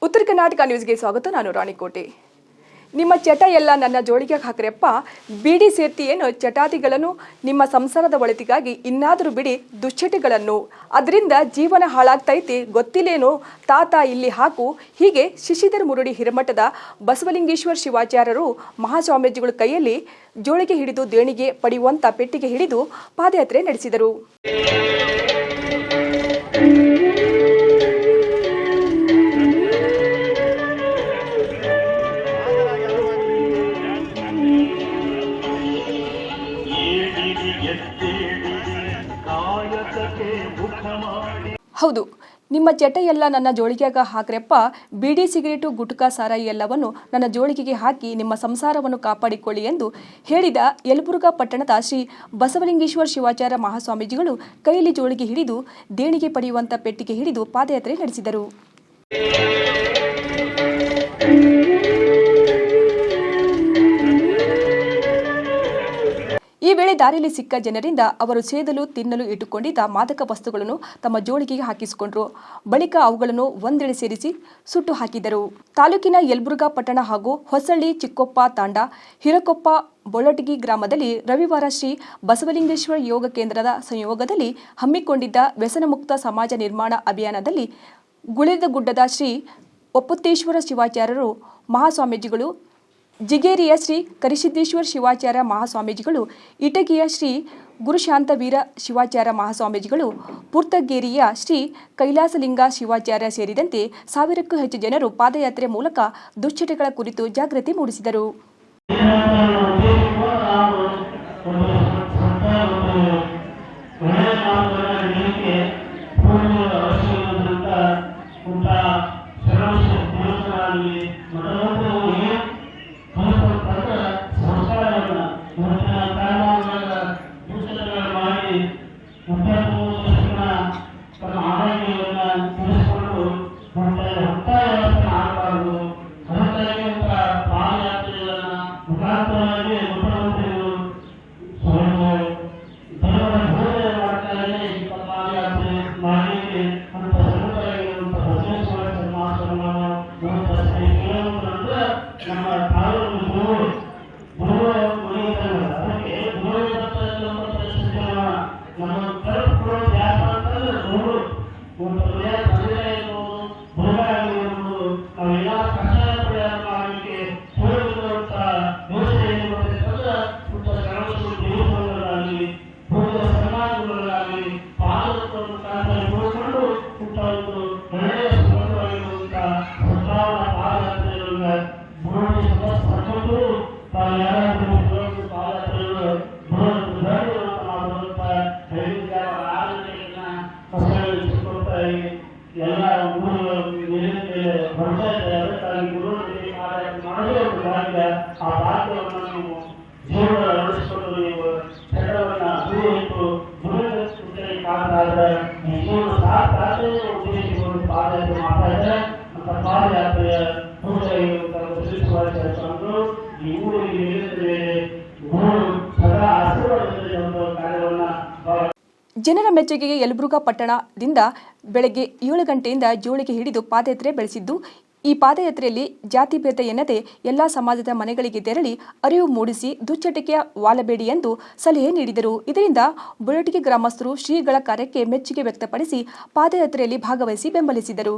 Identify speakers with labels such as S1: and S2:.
S1: ಉತ್ತರ ಕರ್ನಾಟಕ ನ್ಯೂಸ್ಗೆ ಸ್ವಾಗತ. ನಾನು ರಾಣಿಕೋಟೆ. ನಿಮ್ಮ ಚಟ ಎಲ್ಲ ನನ್ನ ಜೋಳಿಗೆ ಹಾಕ್ರಪ್ಪ, ಬೀಡಿ ಸೇರ್ತಿ ಏನು ಚಟಾತಿಗಳನ್ನು, ನಿಮ್ಮ ಸಂಸಾರದ ಒಳಿತಿಗಾಗಿ ಇನ್ನಾದರೂ ಬಿಡಿ ದುಶ್ಚಟಗಳನ್ನು, ಅದರಿಂದ ಜೀವನ ಹಾಳಾಗ್ತೈತಿ ಗೊತ್ತಿಲ್ಲೇನು ತಾತ ಇಲ್ಲಿ ಹಾಕು. ಹೀಗೆ ಶಿಶಿಧರ ಮುರುಡಿ ಹಿರೇಮಠದ ಬಸವಲಿಂಗೇಶ್ವರ ಶಿವಾಚಾರ್ಯರು ಮಹಾಸ್ವಾಮೀಜಿಗಳ ಕೈಯಲ್ಲಿ ಜೋಳಿಗೆ ಹಿಡಿದು ದೇಣಿಗೆ ಪಡೆಯುವಂತ ಪೆಟ್ಟಿಗೆ ಹಿಡಿದು ಪಾದಯಾತ್ರೆ ನಡೆಸಿದರು. ಹೌದು, ನಿಮ್ಮ ಚಟ ಎಲ್ಲ ನನ್ನ ಜೋಳಿಗೆಗ ಹಾಕ್ರಪ್ಪ, ಬೀಡಿ ಸಿಗರೇಟು ಗುಟ್ಕಾ ಸಾರಾಯಿ ಎಲ್ಲವನ್ನು ನನ್ನ ಜೋಳಿಗೆಗೆ ಹಾಕಿ ನಿಮ್ಮ ಸಂಸಾರವನ್ನು ಕಾಪಾಡಿಕೊಳ್ಳಿ ಎಂದು ಹೇಳಿದ ಯಲಬುರ್ಗಾ ಪಟ್ಟಣದ ಶ್ರೀ ಬಸವಲಿಂಗೇಶ್ವರ ಶಿವಾಚಾರ್ಯ ಮಹಾಸ್ವಾಮೀಜಿಗಳು ಕೈಯಲ್ಲಿ ಜೋಳಿಗೆ ಹಿಡಿದು ದೇಣಿಗೆ ಪಡೆಯುವಂತ ಪೆಟ್ಟಿಗೆ ಹಿಡಿದು ಪಾದಯಾತ್ರೆ ನಡೆಸಿದರು. ಈ ವೇಳೆ ದಾರಿಯಲ್ಲಿ ಸಿಕ್ಕ ಜನರಿಂದ ಅವರು ಸೇದಲು ತಿನ್ನಲು ಇಟ್ಟುಕೊಂಡಿದ್ದ ಮಾದಕ ವಸ್ತುಗಳನ್ನು ತಮ್ಮ ಜೋಳಿಗೆಗೆ ಹಾಕಿಸಿಕೊಂಡರು. ಬಳಿಕ ಅವುಗಳನ್ನು ಒಂದೆಡೆ ಸೇರಿಸಿ ಸುಟ್ಟು ಹಾಕಿದರು. ತಾಲೂಕಿನ ಯಲಬುರ್ಗಾ ಪಟ್ಟಣ ಹಾಗೂ ಹೊಸಳ್ಳಿ ಚಿಕ್ಕೊಪ್ಪ ತಾಂಡ ಹಿರಕೊಪ್ಪ ಬೊಳಟಗಿ ಗ್ರಾಮದಲ್ಲಿ ರವಿವಾರ ಶ್ರೀ ಬಸವಲಿಂಗೇಶ್ವರ ಯೋಗ ಕೇಂದ್ರದ ಸಂಯೋಗದಲ್ಲಿ ಹಮ್ಮಿಕೊಂಡಿದ್ದ ವ್ಯಸನಮುಕ್ತ ಸಮಾಜ ನಿರ್ಮಾಣ ಅಭಿಯಾನದಲ್ಲಿ ಗುಳಿದಗುಡ್ಡದ ಶ್ರೀ ಒಪ್ಪುತ್ತೇಶ್ವರ ಶಿವಾಚಾರ್ಯರು ಮಹಾಸ್ವಾಮೀಜಿಗಳು, ಜಿಗೇರಿಯ ಶ್ರೀ ಕರಿಸಿದ್ದೇಶ್ವರ ಶಿವಾಚಾರ್ಯ ಮಹಾಸ್ವಾಮೀಜಿಗಳು, ಇಟಗಿಯ ಶ್ರೀ ಗುರುಶಾಂತವೀರ ಶಿವಾಚಾರ್ಯ ಮಹಾಸ್ವಾಮೀಜಿಗಳು, ಪುರ್ತಗೇರಿಯ ಶ್ರೀ ಕೈಲಾಸಲಿಂಗ ಶಿವಾಚಾರ್ಯ ಸೇರಿದಂತೆ ಸಾವಿರಕ್ಕೂ ಹೆಚ್ಚು ಜನರು ಪಾದಯಾತ್ರೆ ಮೂಲಕ ದುಶ್ಚಟಗಳ ಕುರಿತು ಜಾಗೃತಿ ಮೂಡಿಸಿದರು. ಜನರ ಮೆಚ್ಚುಗೆಗೆ ಯಲಬುರ್ಗಾ ಪಟ್ಟಣದಿಂದ ಬೆಳಗ್ಗೆ 7 ಗಂಟೆಯಿಂದ ಜೋಳಿಗೆ ಹಿಡಿದು ಪಾದಯಾತ್ರೆ ಬೆಳೆಸಿದ್ದು, ಈ ಪಾದಯಾತ್ರೆಯಲ್ಲಿ ಜಾತಿ ಭೇದ ಎನ್ನದೆ ಎಲ್ಲಾ ಸಮಾಜದ ಮನೆಗಳಿಗೆ ತೆರಳಿ ಅರಿವು ಮೂಡಿಸಿ ದುಶ್ಚಟಕ್ಕೆ ವಾಲಬೇಡಿ ಎಂದು ಸಲಹೆ ನೀಡಿದರು. ಇದರಿಂದ ಬೊಳಟಗಿ ಗ್ರಾಮಸ್ಥರು ಶ್ರೀಗಳ ಕಾರ್ಯಕ್ಕೆ ಮೆಚ್ಚುಗೆ ವ್ಯಕ್ತಪಡಿಸಿ ಪಾದಯಾತ್ರೆಯಲ್ಲಿ ಭಾಗವಹಿಸಿ ಬೆಂಬಲಿಸಿದರು.